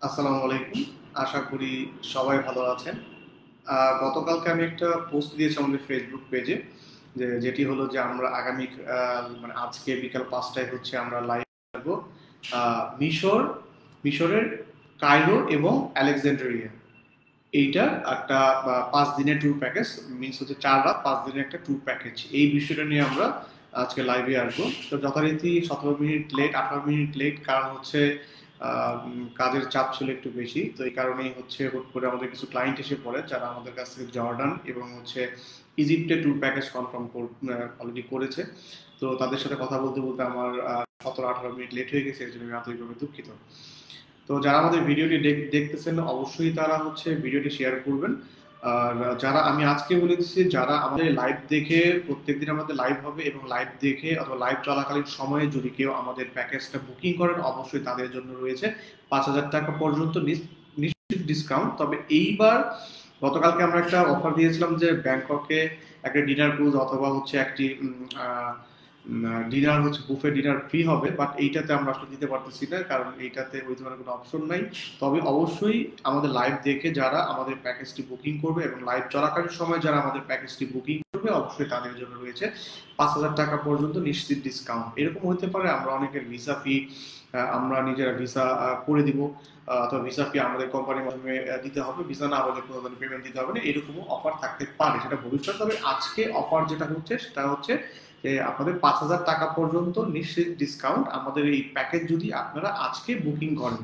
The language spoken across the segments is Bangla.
আসসালামু আলাইকুম। আশা করি সবাই ভালো আছেন। গতকালকে আমি একটা পোস্ট দিয়েছি আমাদের ফেসবুক পেজে, যেটি হলো যে আমরা আগামী মানে আজকে বিকাল ৫টায় হচ্ছে আমরা লাইভ থাকবো মিশর, মিশরের কায়রো এবং আলেকজান্ড্রিয়া। এইটা একটা ৫ দিনের ট্যুর প্যাকেজ, মিনস হচ্ছে ৪ রাত ৫ দিনের একটা ট্যুর প্যাকেজ। এই বিষয়টা নিয়ে আমরা আজকে লাইভে আসবো। তো যথারীতি ১৭ মিনিট লেট, ১৮ মিনিট লেট, কারণ হচ্ছে কাজের চাপ ছিল একটু বেশি। তো এই কারণেই হচ্ছে হুট করে আমাদের কিছু ক্লায়েন্ট এসে পড়ে, যারা আমাদের কাছ থেকে জর্ডান এবং হচ্ছে ইজিপ্টের ট্যুর প্যাকেজ কনফার্ম অলরেডি করেছে। তো তাদের সাথে কথা বলতে বলতে আমার ১৭-১৮ মিনিট লেট হয়ে গেছে, এর জন্য আমি আন্তরিকভাবে দুঃখিত। তো যারা আমাদের ভিডিওটি দেখতেছেন অবশ্যই তারা হচ্ছে ভিডিওটি শেয়ার করবেন। আর যারা, আমি আজকে বলে দিচ্ছি, যারা আমাদের লাইভ দেখে, প্রত্যেকদিন আমাদের লাইভ হবে এবং লাইভ দেখে অথবা লাইভ চলাকালীন সময়ে যদি কেউ আমাদের প্যাকেজটা বুকিং করেন, অবশ্যই তাদের জন্য রয়েছে ৫,০০০ টাকা পর্যন্ত নিশ্চিত ডিসকাউন্ট। তবে এইবার, গতকালকে আমরা একটা অফার দিয়েছিলাম যে ব্যাংককে একটা ডিনার ক্রুজ অথবা হচ্ছে একটি ডিনার হচ্ছে বুফে ডিনার ফ্রি হবে, বাট এইটাতে আমরা আসলে দিতে পারতেছি না, কারণ এইটাতে ওই ধরনের কোনো অপশন নাই। তবে অবশ্যই আমাদের লাইভ দেখে যারা আমাদের প্যাকেজটি বুকিং করবে এবং লাইভ চলাকালীন সময় যারা আমাদের প্যাকেজটি বুকিং করবে, অবশ্যই তাদের জন্য রয়েছে ৫,০০০ টাকা পর্যন্ত নিশ্চিত ডিসকাউন্ট। এরকম হতে পারে আমরা অনেকের ভিসা ফি আমরা নিজেরা ভিসা করে দিব, অথবা ভিসা ফি আমাদের কোম্পানির মাধ্যমে দিতে হবে, ভিসা না হলে কোনো ধরনের পেমেন্ট দিতে হবে না, এরকমও অফার থাকতে পারে, সেটা ভবিষ্যৎ। তবে আজকে অফার যেটা হচ্ছে সেটা হচ্ছে যে আপনাদের ৫,০০০ টাকা পর্যন্ত নিশ্চিত ডিসকাউন্ট আমাদের এই প্যাকেজ যদি আপনারা আজকে বুকিং করেন।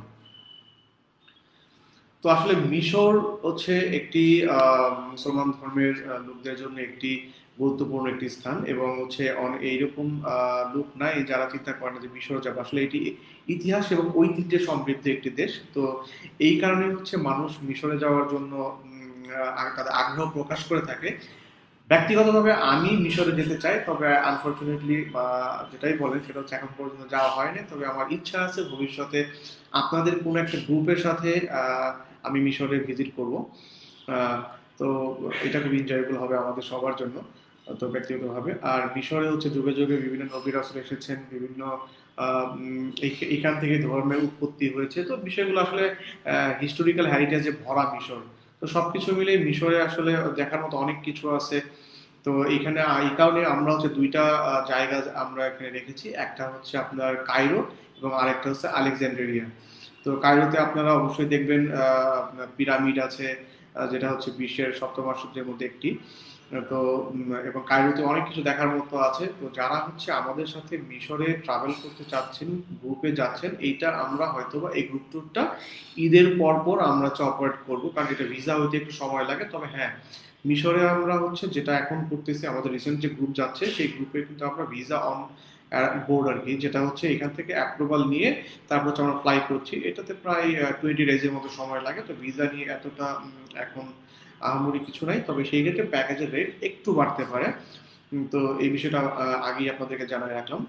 তো আসলে মিশর হচ্ছে একটি মুসলমান ধর্মের লোকদের জন্য একটি গুরুত্বপূর্ণ একটি স্থান, এবং হচ্ছে এইরকম লোক নাই যারা চিন্তা করে না যে মিশর যাবে। আসলে এটি ইতিহাস এবং ঐতিহ্যে সমৃদ্ধ একটি দেশ। তো এই কারণে হচ্ছে মানুষ মিশরে যাওয়ার জন্য তাদের আগ্রহ প্রকাশ করে থাকে। ব্যক্তিগতভাবে আমি মিশরে যেতে চাই, তবে আনফরচুনেটলি বা যেটাই বলেন সেটা হচ্ছে এখন পর্যন্ত যাওয়া হয়নি। তবে আমার ইচ্ছা আছে ভবিষ্যতে আপনাদের কোনো একটা গ্রুপের সাথে আমি মিশরে ভিজিট করব। আহ, তো এটা খুব এনজয়েবল হবে আমাদের সবার জন্য, তো ব্যক্তিগতভাবে। আর মিশরে হচ্ছে যুগে যুগে বিভিন্ন নবী রাসূল এসেছেন, বিভিন্ন এখান থেকে ধর্মের উৎপত্তি হয়েছে। তো বিষয়গুলো আসলে হিস্টোরিক্যাল হেরিটেজে ভরা মিশর। তো সবকিছু মিলে মিশরে আসলে দেখার মতো অনেক কিছু আছে। তো এখানে এই কারণে আমরা হচ্ছে দুইটা জায়গা আমরা এখানে রেখেছি, একটা হচ্ছে আপনার কায়রো এবং আরেকটা হচ্ছে আলেকজান্ড্রিয়া। তো কায়রোতে আপনারা অবশ্যই দেখবেন আপনার পিরামিড আছে, যেটা হচ্ছে বিশ্বের সপ্তম আশ্চর্যের মধ্যে একটি। তো এবং কায়রোতে অনেক কিছু দেখার মতো আছে। তো যারা হচ্ছে আমাদের সাথে মিশরে ট্রাভেল করতে চাচ্ছেন, গ্রুপে যাচ্ছেন, এইটা আমরা হয়তোবা এই গ্রুপ ট্যুরটা ঈদের পর পর আমরা হচ্ছে অপারেট করবো, কারণ এটা ভিসা হইতে একটু সময় লাগে। তবে হ্যাঁ, মিশরে আমরা হচ্ছে যেটা এখন করতেছি, আমাদের রিসেন্ট যে গ্রুপ যাচ্ছে সেই গ্রুপে কিন্তু আমরা ভিসা অন বোর্ড আর কি, যেটা হচ্ছে এখান থেকে অ্যাপ্রুভাল নিয়ে তারপর হচ্ছে আমরা ফ্লাই করছি। এটাতে প্রায় 20 ডেজের মতো সময় লাগে। তো ভিসা নিয়ে এতটা এখন আহামরি কিছু নাই, তবে সেই ক্ষেত্রে প্যাকেজের রেট একটু বাড়তে পারে। তো এই বিষয়টা আগেই আপনাদেরকে জানাই রাখলাম।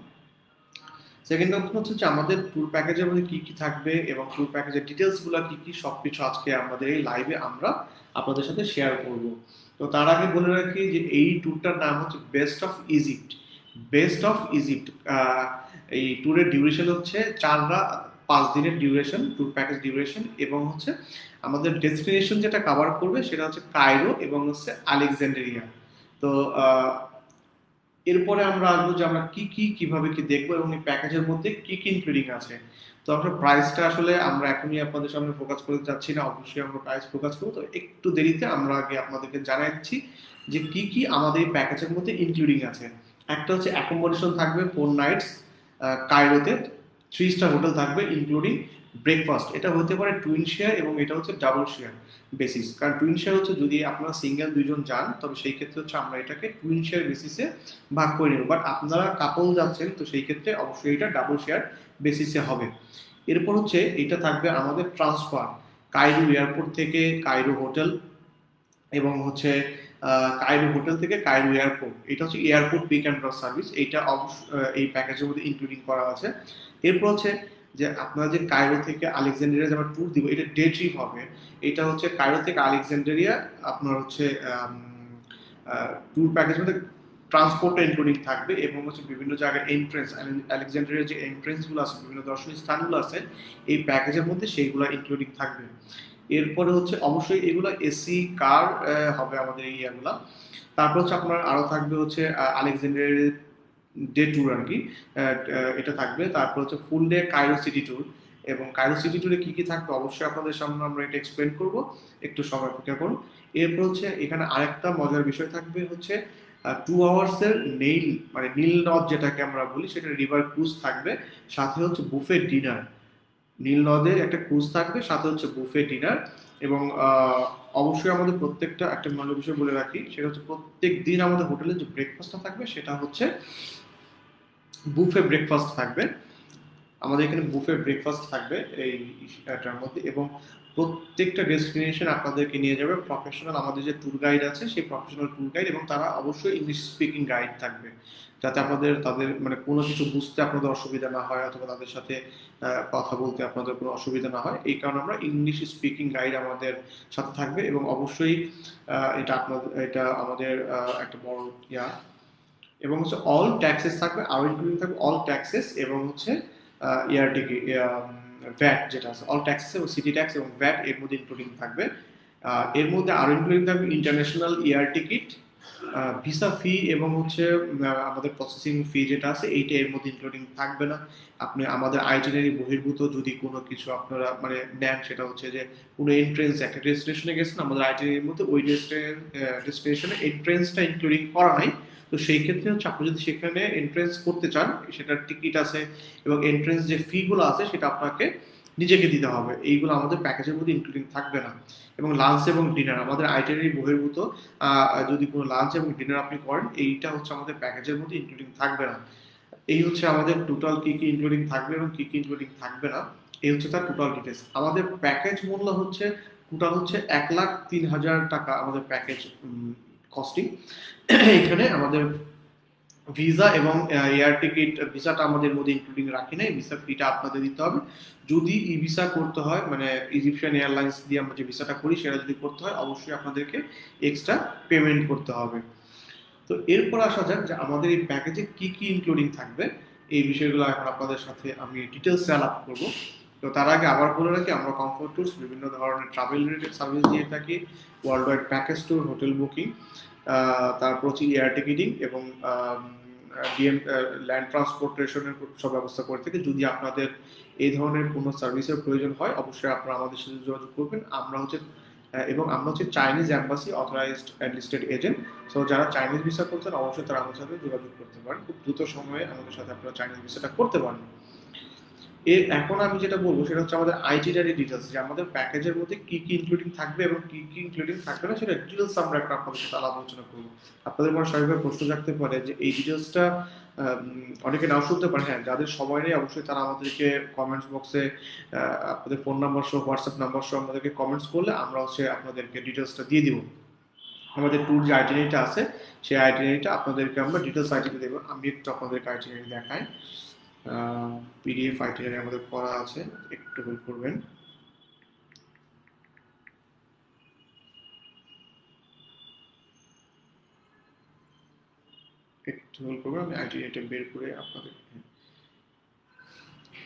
সেকেন্ড অপশন হচ্ছে যে আমাদের ট্যুর প্যাকেজের মধ্যে কি কি থাকবে এবং ট্যুর প্যাকেজের ডিটেলস গুলো কি কি, সবকিছু আজকে আমাদের এই লাইভে আমরা আপনাদের সাথে শেয়ার করব। তো তার আগে বলে রাখি যে এই ট্যুরটার নাম হচ্ছে best of Egypt. Best of Egypt. এই ট্যুরের ডিউরেশন হচ্ছে 4 রাত 5 দিনের ডিউরেশন, ট্যুর প্যাকেজ ডিউরেশন। এবং হচ্ছে আমাদের ডেস্টিনেশন যেটা কভার করবে সেটা হচ্ছে কায়রো এবং হচ্ছে আলেকজান্ড্রিয়া। তো এরপরে আমরা আসবো যে আমরা কি কি কিভাবে কি দেখবো এবং এই প্যাকেজের মধ্যে কি কি ইনক্লুডিং আছে। তো আমরা প্রাইসটা আসলে আমরা এখনই আপনাদের সামনে ফোকাস করতে যাচ্ছি না, অবশ্যই আমরা প্রাইস ফোকাস করবো। তো একটু দেরিতে আমরা আগে আপনাদেরকে জানাই দিচ্ছি যে কি কি আমাদের এই প্যাকেজের মধ্যে ইনক্লুডিং আছে। একটা হচ্ছে অ্যাকোমোডেশন থাকবে 4 নাইটস কায়রোতে, 3 স্টার হোটেল থাকবে ইনক্লুডিং ব্রেকফাস্ট। এটা হতে পারে টুইন শেয়ার এবং এটা হচ্ছে ডাবল শেয়ার বেসিস। কারণ টুইন শেয়ার হচ্ছে যদি আপনারা সিঙ্গেল দুইজন যান, তবে সেই ক্ষেত্রে হচ্ছে আমরা এটাকে টুইন শেয়ার বেসিসে ভাগ করে নেব। বাট আপনারা কাপল যাচ্ছেন, তো সেই ক্ষেত্রে অবশ্যই এটা ডাবল শেয়ার বেসিসে হবে। এরপর হচ্ছে এটা থাকবে আমাদের ট্রান্সফার কায়রো এয়ারপোর্ট থেকে কায়রো হোটেল, এবং হচ্ছে কায়রো হোটেল থেকে কায়রো এয়ারপোর্ট। এটা হচ্ছে airport pick and drop service, এইটা এই প্যাকেজের মধ্যে ইনক্লুডিং করা আছে। এরপর হচ্ছে যে আপনারা যে কায়রো থেকে আলেকজান্ড্রিয়া যে আমরা ট্যুর দিব, এটা ডে ট্রিপ হবে। এটা হচ্ছে কায়রো থেকে আলেকজান্ড্রিয়া আপনার হচ্ছে ট্যুর প্যাকেজের মধ্যে ট্রান্সপোর্টটা ইনক্লুডিং থাকবে এবং হচ্ছে বিভিন্ন জায়গায় এন্ট্রেন্স, আলেকজান্ড্রিয়ার যে এন্ট্রেন্সগুলো আছে, বিভিন্ন দর্শনীয় স্থানগুলো আছে এই প্যাকেজের মধ্যে সেইগুলো ইনক্লুডিং থাকবে। এরপরে হচ্ছে অবশ্যই এগুলো এসি কার হবে আমাদের এই ইয়াগুলা। তারপর হচ্ছে আপনার আরো থাকবে হচ্ছে আলেকজান্ড্রিয়ার ডে ট্যুর আর কি, এটা থাকবে। তারপর হচ্ছে ফুল ডে কায়রো সিটি ট্যুর, এবং কায়রো সিটি ট্যুরে কি কি থাকবে অবশ্যই আপনাদের সামনে আমরা এটা এক্সপ্লেন করব, একটু সময় অপেক্ষা করুন। এরপর হচ্ছে এখানে আরেকটা মজার বিষয় থাকবে হচ্ছে 2 আওয়ার্স এর নেইল মানে নীল নদ যেটাকে আমরা বলি সেটা রিভার ক্রুজ থাকবে, সাথে হচ্ছে বুফে ডিনার। নীল নদের একটা ক্রুজ থাকবে, সাথে হচ্ছে বুফে ডিনার। এবং অবশ্যই আমাদের প্রত্যেকটা একটা মজার বিষয় বলে রাখি, সেটা হচ্ছে প্রত্যেক দিন আমাদের হোটেলে যে ব্রেকফাস্টটা থাকবে সেটা হচ্ছে বুফে ব্রেকফাস্ট থাকবে। আমাদের এখানে বুফে ব্রেকফাস্ট থাকবে এইটার মধ্যে, এবং প্রত্যেকটা ডেস্টিনেশন আপনাদেরকে নিয়ে যাবে প্রফেশনাল আমাদের যে ট্যুর গাইড আছে সেই প্রফেশনাল ট্যুর গাইড, এবং তারা অবশ্যই ইংলিশ স্পিকিং গাইড থাকবে, যাতে আপনাদের তাদের মানে কোনো কিছু বুঝতে আপনাদের অসুবিধা না হয়, অথবা তাদের সাথে কথা বলতে আপনাদের কোনো অসুবিধা না হয়। এই কারণে আমরা ইংলিশ স্পিকিং গাইড আমাদের সাথে থাকবে, এবং অবশ্যই এটা আমাদের একটা বড় ইয়া। এবং হচ্ছে অল ট্যাক্সেস থাকবে, আর ইনক্লুডিং থাকবে অল ট্যাক্সেস, এবং হচ্ছে ইয়ার টিকিট, ভ্যাট যেটা আছে অল ট্যাক্সেস এবং সিটি ট্যাক্স এবং ভ্যাট এর মধ্যে ইনক্লুডিং থাকবে। এর মধ্যে আরো ইনক্লুডিং থাকবে ইন্টারন্যাশনাল এয়ার টিকিট, ভিসা ফি, এবং হচ্ছে আমাদের প্রসেসিং ফি যেটা আছে এইটা এর মধ্যে ইনক্লুডিং থাকবে না। আপনি আমাদের আইটিনারি বহির্ভূত যদি কোনো কিছু আপনারা মানে নেন, সেটা হচ্ছে যে কোনো এন্ট্রেন্স একটা ডেস্টিনেশনে গেছেন আমাদের আইটিনারির মধ্যে, ওই ডেস্টিনেশনে এন্ট্রেন্সটা ইনক্লুডিং করা নাই। তো সেই ক্ষেত্রে হচ্ছে আপনি যদি সেখানে এন্ট্রেন্স করতে চান, সেটার টিকিট আছে এবং এন্ট্রেন্স যে ফি গুলো আছে সেটা আপনাকে নিজেকে দিতে হবে, এইগুলো আমাদের প্যাকেজের মধ্যে ইনক্লুডিং থাকবে না। এবং লাঞ্চ এবং ডিনার আমাদের আইটিনারি বহির্ভূত যদি কোনো লাঞ্চ এবং ডিনার আপনি করেন, এইটা হচ্ছে আমাদের প্যাকেজের মধ্যে ইনক্লুডিং থাকবে না। এই হচ্ছে আমাদের টোটাল কি কি ইনক্লুডিং থাকবে এবং কি কি ইনক্লুডিং থাকবে না, এই হচ্ছে তার টোটাল ডিটেলস। আমাদের প্যাকেজ মূল্য হচ্ছে টোটাল হচ্ছে 1,03,000 টাকা আমাদের প্যাকেজ কস্টিং। এখানে আমাদের ভিসা এবং এয়ার টিকিট, ভিসাটা আমাদের মধ্যে ইনক্লুডিং রাখি নাই, ভিসা ফিটা আপনাদের দিতে হবে। যদি ই ভিসা করতে হয় মানে ইজিপশিয়ান এয়ারলাইন্স দিয়ে আমরা যে ভিসাটা করি সেটা যদি করতে হয় অবশ্যই আপনাদেরকে এক্সট্রা পেমেন্ট করতে হবে। তো এরপর আসা যাক যে আমাদের এই প্যাকেজে কি কি ইনক্লুডিং থাকবে, এই বিষয়গুলো এখন আপনাদের সাথে আমি ডিটেলসে আলাপ করব। তো তার আগে আবার বলে রাখি, আমরা কমফোর্ট ট্যুরস বিভিন্ন ধরনের ট্রাভেল রিলেটেড সার্ভিস দিয়ে থাকি, world wide package tour, hotel booking, তারপর হচ্ছে এয়ার টিকিটিং, এবং ডিএম ল্যান্ড ট্রান্সপোর্টেশনের সব ব্যবস্থা করে থাকি। যদি আপনাদের এই ধরনের কোনো সার্ভিসের প্রয়োজন হয় অবশ্যই আপনারা আমাদের সাথে যোগাযোগ করবেন। এবং আমরা হচ্ছে Chinese embassy authorised and listed agent. So যারা চাইনিজ ভিসা করছেন অবশ্যই তারা আমাদের সাথে যোগাযোগ করতে পারেন, খুব দ্রুত সময়ে আমাদের সাথে আপনারা চাইনিজ ভিসাটা করতে পারেন। এখন আমি যেটা বলবো সেটা হচ্ছে আমাদের আইটিনারি ডিটেলস, যে আমাদের প্যাকেজের মধ্যে কি কি ইনক্লুডিং থাকবে এবং কি কি ইনক্লুডিং থাকবে না সেটা ডিটেলস আমরা একটা আপনাদের সাথে আলাপ আলোচনা করবো। আপনাদের মনে স্বাভাবিকভাবে প্রশ্ন থাকতে পারে যে এই ডিটেলসটা অনেকে নাও শুনতে পারে। হ্যাঁ, যাদের সময় নেই অবশ্যই তারা আমাদেরকে কমেন্টস বক্সে আপনাদের ফোন নাম্বার সহ হোয়াটসঅ্যাপ নাম্বার সহ আমাদেরকে কমেন্টস করলে আমরা হচ্ছে আপনাদেরকে ডিটেলসটা দিয়ে দিব। আমাদের ট্যুর যে আইটিনারিটা আছে সেই আইটিনারিটা আপনাদেরকে আমরা ডিটেলস আইটিনারি দেবো। আমি একটু আপনাদেরকে আইটিনারি দেখাই, পিডিএফ আইটিনারি আমাদের করা আছে, একটু হেল্প করবেন। একটু হেল্প করবেন, আমি আইটিনারিটা বের করে আপনাদের,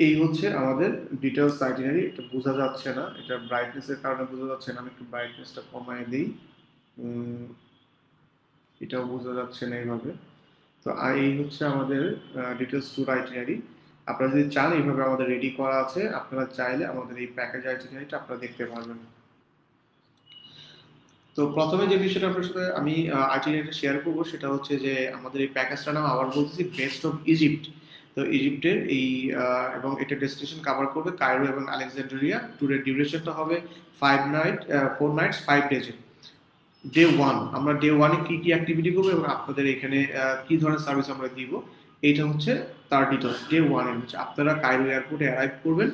এই হচ্ছে আমাদের ডিটেলস আইটিনারি। এটা বোঝা যাচ্ছে না, এটা ব্রাইটনেসের কারণে বোঝা যাচ্ছে না, আমি একটু ব্রাইটনেসটা কমায় দিই। এটাও বোঝা যাচ্ছে না এইভাবে। তো এই হচ্ছে আমাদের ডিটেলস ট্যুর আইটিনারি। আপনারা যদি চান এইভাবে আমাদের রেডি করা আছে, আপনারা চাইলে আমাদের এই প্যাকেজ আইটিনারিটা আপনারা দেখতে পারবেন। তো প্রথমে যে বিষয়টা আপনার সাথে আমি আইটিনারিটা শেয়ার করবো সেটা হচ্ছে যে আমাদের এই প্যাকেজটার নাম আবার বলতেছি বেস্ট অফ ইজিপ্ট। তো ইজিপ্টের এই এবং এটা ডেস্টিনেশন কভার করবে কায়রো এবং আলেকজান্ড্রিয়া। ট্যুরের ডিউরেশনটা হবে 4 নাইটস 5 ডেজে। ডে 1 আমরা ডে 1-এ কি কি অ্যাক্টিভিটি করবো এবং আপনাদের এখানে কি ধরনের সার্ভিস আমরা দিব, এইটা হচ্ছে তার ডিটেলস। ডে 1-এ হচ্ছে আপনারা কায়রো এয়ারপোর্টে অ্যারাইভ করবেন।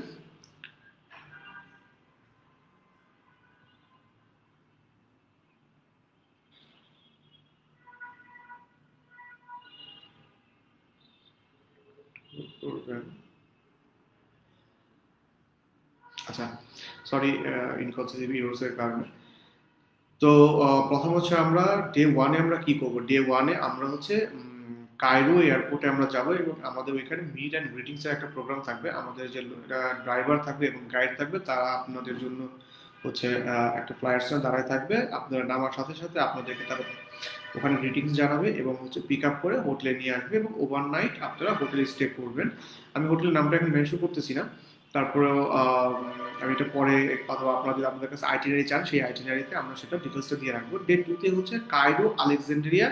আচ্ছা, সরি ইনকনসিসিভ ইউরোসের কারণে। তো প্রথম হচ্ছে আমরা ডে 1-এ আমরা কি করব, ডে 1-এ আমরা হচ্ছে কায়রো এয়ারপোর্টে আমরা যাব এবং আমাদের ওইখানে মিট অ্যান্ড গ্রিটিংস এর একটা প্রোগ্রাম থাকবে। আমাদের যে ড্রাইভার থাকবে এবং গাইড থাকবে তারা আপনাদের জন্য হচ্ছে একটা ফ্লাইট স্ট্যান্ড দাঁড়ায় থাকবে। আপনারা নামার সাথে সাথে আপনাদেরকে তারা ওখানে গ্রিটিংস জানাবে এবং হচ্ছে পিক আপ করে হোটেলে নিয়ে আসবে এবং ওভারনাইট আপনারা হোটেলে স্টে করবেন। আমি হোটেলের নামটা এখন মেনশন করতেছি না, তারপরেও আমি এটা পরে, অথবা আপনারা যদি আপনাদের কাছে আইটিনারি চান সেই আইটিনারিতে আমরা সেটা ডিটেলসটা দিয়ে রাখবো। ডে 2-তে হচ্ছে কায়রো আলেকজান্দ্রিয়া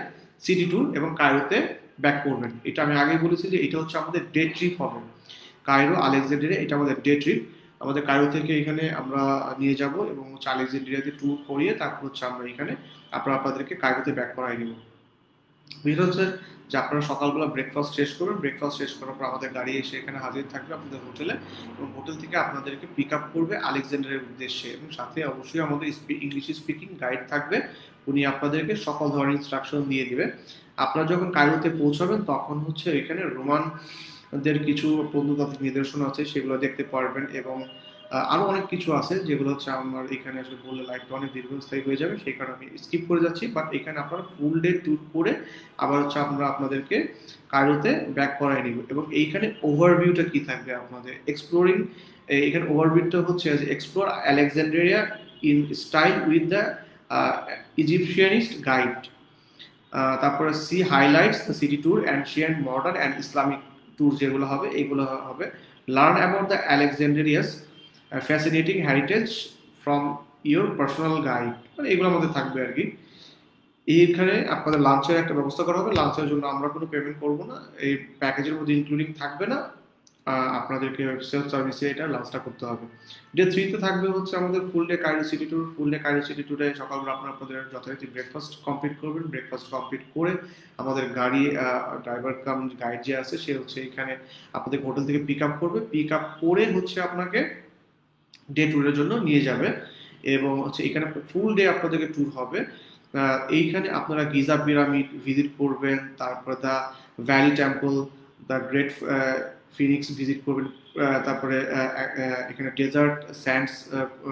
সিটি ট্যুর এবং কায়রোতে ব্যাক করবেন। এটা আমি আগেই বলেছি যে এটা হচ্ছে আমাদের ডে ট্রিপ হবে। কায়রো আলেকজান্দ্রিয়া এটা আমাদের ডে ট্রিপ। আমাদের কায়রো থেকে এখানে আমরা নিয়ে যাব এবং হচ্ছে আলেকজান্দ্রিয়াতে ট্যুর করিয়ে তারপর হচ্ছে আমরা এখানে আপনাদেরকে কায়রোতে ব্যাক করাই দিব। বিষয়টা হচ্ছে যে আপনারা সকালবেলা ব্রেকফাস্ট শেষ করবেন, ব্রেকফাস্ট শেষ করার পর আমাদের গাড়ি এসে এখানে হাজির থাকবে আপনাদের হোটেলে এবং হোটেল থেকে আপনাদেরকে পিক আপ করবে আলেকজান্ডারের উদ্দেশ্যে এবং সাথে অবশ্যই আমাদের ইংলিশ স্পিকিং গাইড থাকবে। উনি আপনাদেরকে সকল ধরনের ইনস্ট্রাকশন দিয়ে দিবে। আপনারা যখন কায়রোতে পৌঁছাবেন তখন হচ্ছে এখানে রোমানদের কিছু প্রত্নতাত্ত্বিক নিদর্শন আছে, সেগুলো দেখতে পারবেন এবং আরো অনেক কিছু আছে যেগুলো হচ্ছে আমার এখানে আসলে বললে লাইফটা অনেক দীর্ঘস্থায়ী হয়ে যাবে, সেই কারণে আমি স্কিপ করে যাচ্ছি। বাট এখানে আপনারা ফুল ডে ট্যুর করে আবার হচ্ছে আমরা আপনাদেরকে কায়রোতে ব্যাক করাই নিব এবং এইখানে ওভারভিউটা কি থাকবে আপনাদের এক্সপ্লোরিং। এখানে ওভারভিউটা হচ্ছে explore Alexandria in style with the Egyptianist guide. তারপরে see highlights the city tour ancient modern and Islamic tour যেগুলো হবে এইগুলো হবে। Learn about the Alexandria's fascinating heritage from your personal guide, মানে এগুলো আমাদের থাকবে আর কি। এইখানে আপনাদের লাঞ্চের একটা ব্যবস্থা করা হবে, লাঞ্চের জন্য আমরা কোনো পেমেন্ট করব না, এই প্যাকেজের মধ্যে ইনক্লুডিং থাকবে না। আপনাদেরকে সেলফ সার্ভিসে এটা লাঞ্চটা করতে হবে। ডে 3-তে থাকবে হচ্ছে আমাদের ফুল ডে কায়রো সিটি ট্যুর। ফুল ডে কায়রো সিটি ট্যুরে সকালবেলা আপনারা আপনাদের যথারীতি ব্রেকফাস্ট কমপ্লিট করবেন। ব্রেকফাস্ট কমপ্লিট করে আমাদের গাড়ি ড্রাইভার কাম গাইড যে আছে সে হচ্ছে এখানে আপনাদের হোটেল থেকে পিক আপ করবে, পিক আপ করে হচ্ছে আপনাকে ডে 2-এর জন্য নিয়ে যাবে এবং হচ্ছে এখানে ফুল ডে আপনাদেরকে ট্যুর হবে। এইখানে আপনারা গিজা পিরামিড ভিজিট করবেন, তারপরে the valley temple, the great Phoenix visit করবেন, তারপরে এখানে ডেজার্ট স্যান্ডস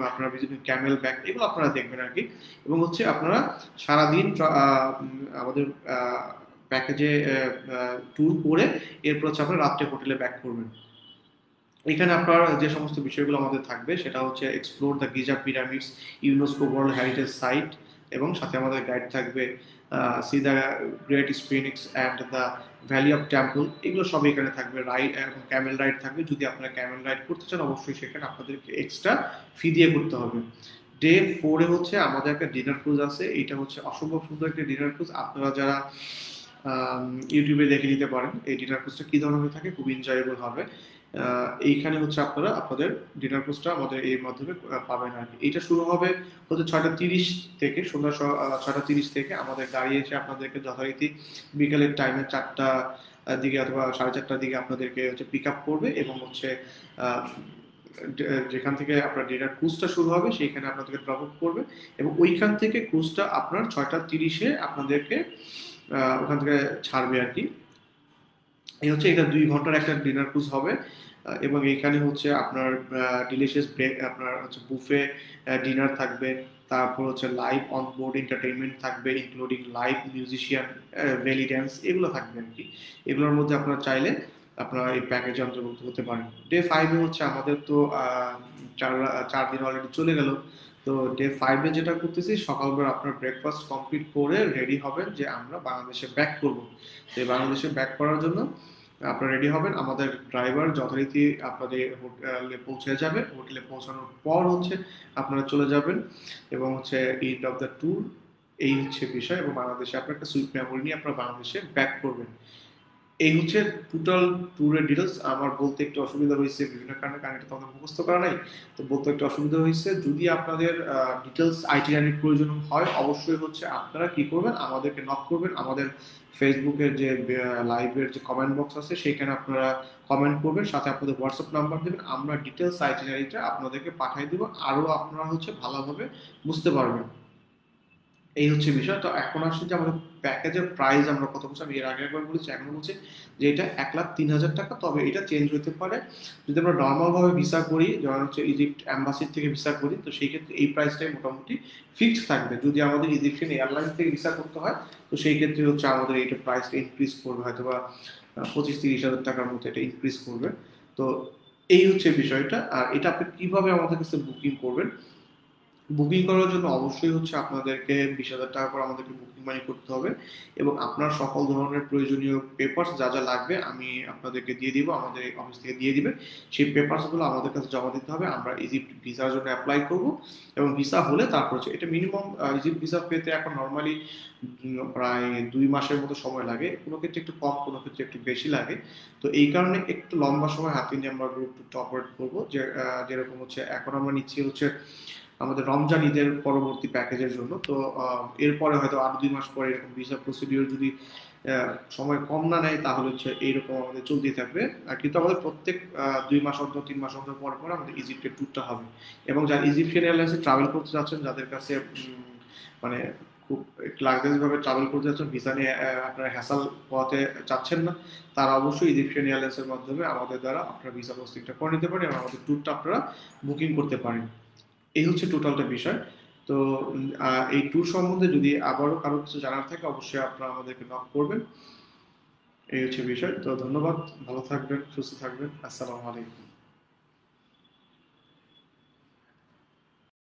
আপনারা ভিজিট, ক্যামেল ব্যাক এগুলো আপনারা দেখবেন আর কি। এবং হচ্ছে আপনারা সারাদিন আমাদের প্যাকেজে ট্যুর করে এরপর হচ্ছে আপনারা রাত্রে হোটেলে ব্যাক করবেন। এখানে আপনার যে সমস্ত বিষয়গুলো আমাদের থাকবে সেটা হচ্ছে explore the Giza pyramids, UNESCO world heritage site এবং সাথে আমাদের গাইড থাকবে see the great sphinx and the valley of temple, এগুলো সব এখানে থাকবে। রাইড এবং ক্যামেল রাইড থাকবে, যদি আপনারা ক্যামেল রাইড করতে চান অবশ্যই সেখানে আপনাদেরকে এক্সট্রা ফি দিয়ে করতে হবে। ডে 4-এ হচ্ছে আমাদের একটা ডিনার ক্রুজ আছে, এটা হচ্ছে অসম্ভব সুন্দর একটা ডিনার ক্রুজ। আপনারা যারা ইউটিউবে দেখে নিতে পারেন এই ডিনার ক্রুজটা কি ধরনের হয়ে থাকে, খুব এনজয়েবল হবে। এইখানে হচ্ছে আপনারা আপনাদের ডিনার কোর্সটা আমাদের এই মাধ্যমে পাবেন আর কি। এটা শুরু হবে হচ্ছে 6:30 থেকে, সন্ধ্যা 6:30 থেকে। আমাদের গাড়ি এসে আপনাদেরকে যথারীতি বিকালের টাইমে 4টা দিকে অথবা 4:30টার দিকে আপনাদেরকে হচ্ছে পিক আপ করবে এবং হচ্ছে আহ, যেখান থেকে আপনার ডিনার ক্রুজটা শুরু হবে সেইখানে আপনাদেরকে ড্রপ আপ করবে এবং ওইখান থেকে ক্রুজটা আপনার 6:30-এ আপনাদেরকে ওখান থেকে ছাড়বে আর কি। এই হচ্ছে এটা 2 ঘন্টার একটা ডিনার ক্রুজ হবে এবং এখানে হচ্ছে আপনার ডিলিশিয়াস ব্রেক, আপনার হচ্ছে বুফে ডিনার থাকবে, তারপর হচ্ছে লাইভ অন বোর্ড এন্টারটেইনমেন্ট থাকবে ইনক্লুডিং লাইভ মিউজিশিয়ান, বেলি ড্যান্স এগুলো থাকবে আর কি। এগুলোর মধ্যে আপনারা চাইলে আপনারা এই প্যাকেজে অন্তর্ভুক্ত হতে পারেন। ডে 5-এ হচ্ছে আমাদের তো 4 দিন অলরেডি চলে গেল। তো ডে 5-এ যেটা করতেছি, সকালবেলা আপনার ব্রেকফাস্ট কমপ্লিট করে রেডি হবেন যে আমরা বাংলাদেশে ব্যাক করব। তো বাংলাদেশে ব্যাক করার জন্য আপনারা রেডি হবেন, আমাদের ড্রাইভার যথারীতি আপনাদের হোটেলে পৌঁছে যাবে। হোটেলে পৌঁছানোর পর হচ্ছে আপনারা চলে যাবেন এবং হচ্ছে এন্ড অফ দ্য ট্যুর, এই হচ্ছে বিষয়। এবং বাংলাদেশে আপনার একটা সুইট মেমোরি নিয়ে আপনারা বাংলাদেশে ব্যাক করবেন। এই হচ্ছে টোটাল ট্যুরের ডিটেলস। আমার বলতে একটু অসুবিধা হয়েছে বিভিন্ন কারণে, কারণ এটা তো আমাদের মুখস্থ করা নাই, তো বলতে একটু অসুবিধা হয়েছে। যদি আপনাদের ডিটেলস আইটিআরির প্রয়োজন হয় অবশ্যই হচ্ছে আপনারা কি করবেন, আমাদেরকে নক করবেন। আমাদের ফেসবুকের যে লাইভের যে কমেন্ট বক্স আছে সেখানে আপনারা কমেন্ট করবেন, সাথে আপনাদের হোয়াটসঅ্যাপ নাম্বার দেবেন, আমরা ডিটেলস আইটিআরিটা আপনাদেরকে পাঠিয়ে দেবো, আরও আপনারা হচ্ছে ভালোভাবে বুঝতে পারবেন। এই হচ্ছে বিষয়। তো এখন আসলে যে আমাদের প্যাকেজের প্রাইস আমরা কত বলছি, আমি এর আগে একবার বলেছি, এখন বলছি যে এটা 1,03,000 টাকা। তবে এটা চেঞ্জ হতে পারে যদি আমরা নর্মাল ভাবে ভিসা করি, যেমন হচ্ছে ইজিপ্ট অ্যাম্বাসির থেকে ভিসা করি, তো সেই ক্ষেত্রে এই প্রাইসটাই মোটামুটি ফিক্সড থাকবে। যদি আমাদের ইজিপশিয়ান এয়ারলাইন্স থেকে ভিসা করতে হয়, তো সেই ক্ষেত্রে হচ্ছে আমাদের এটা প্রাইসটা ইনক্রিজ করবে, হয়তো বা 25-30 হাজার টাকার মতো এটা ইনক্রিজ করবে। তো এই হচ্ছে বিষয়টা। আর এটা আপনি কিভাবে আমাদের কাছে বুকিং করবেন, বুকিং করার জন্য অবশ্যই হচ্ছে আপনাদেরকে 20,000 টাকা করে আমাদেরকে বুকিং মানি করতে হবে, এবং আপনার সকল ধরনের প্রয়োজনীয় পেপারস যা যা লাগবে আমি আপনাদেরকে দিয়ে দিব, আমাদের অফিস থেকে দিয়ে দিবে। সেই পেপারসগুলো আমাদের কাছে জমা দিতে হবে, আমরা ইজিপ্ট ভিসার জন্য অ্যাপ্লাই করব। এবং ভিসা হলে তারপর হচ্ছে এটা মিনিমাম, ইজিপ্ট ভিসা পেতে এখন নর্মালি প্রায় 2 মাসের মতো সময় লাগে, কোনো ক্ষেত্রে একটু কম, কোনো ক্ষেত্রে একটু বেশি লাগে। তো এই কারণে একটু লম্বা সময় হাতে নিয়ে আমরা গ্রুপ টু অপারেট করবো, যে যেরকম হচ্ছে এখন আমরা নিচ্ছি হচ্ছে আমাদের রমজান ঈদের পরবর্তী প্যাকেজের জন্য। তো এরপরে হয়তো আরো 2 মাস পরে এরকম ভিসা প্রসিডিওর যদি সময় কম না নেয়, তাহলে হচ্ছে এইরকম আমাদের চলতেই থাকবে। কিন্তু আমাদের প্রত্যেক 2 মাস অন্তর, 3 মাস অন্তর পর পর আমাদের ইজিপ্টের ট্যুরটা হবে। এবং যারা ইজিপশিয়ান এয়ারলাইন্সে ট্রাভেল করতে যাচ্ছেন, যাদের কাছে মানে খুব লাক্সারিয়াস ভাবে ট্রাভেল করতে যাচ্ছেন, ভিসা নিয়ে আপনারা হ্যাসাল পোহাতে চাচ্ছেন না, তারা অবশ্যই ইজিপশিয়ান এয়ারলাইন্সের মাধ্যমে আমাদের দ্বারা আপনারা ভিসা প্রসেসিংটা করে নিতে পারেন এবং আমাদের ট্যুরটা আপনারা বুকিং করতে পারেন। এই হচ্ছে টোটালটা বিষয়। তো এই ট্যুর সম্বন্ধে যদি আবারও কারো কিছু জানার থাকে, অবশ্যই আপনারা আমাদেরকে নক করবেন। এই হচ্ছে বিষয়। তো ধন্যবাদ, ভালো থাকবেন, সুস্থ থাকবেন, আসসালামু আলাইকুম।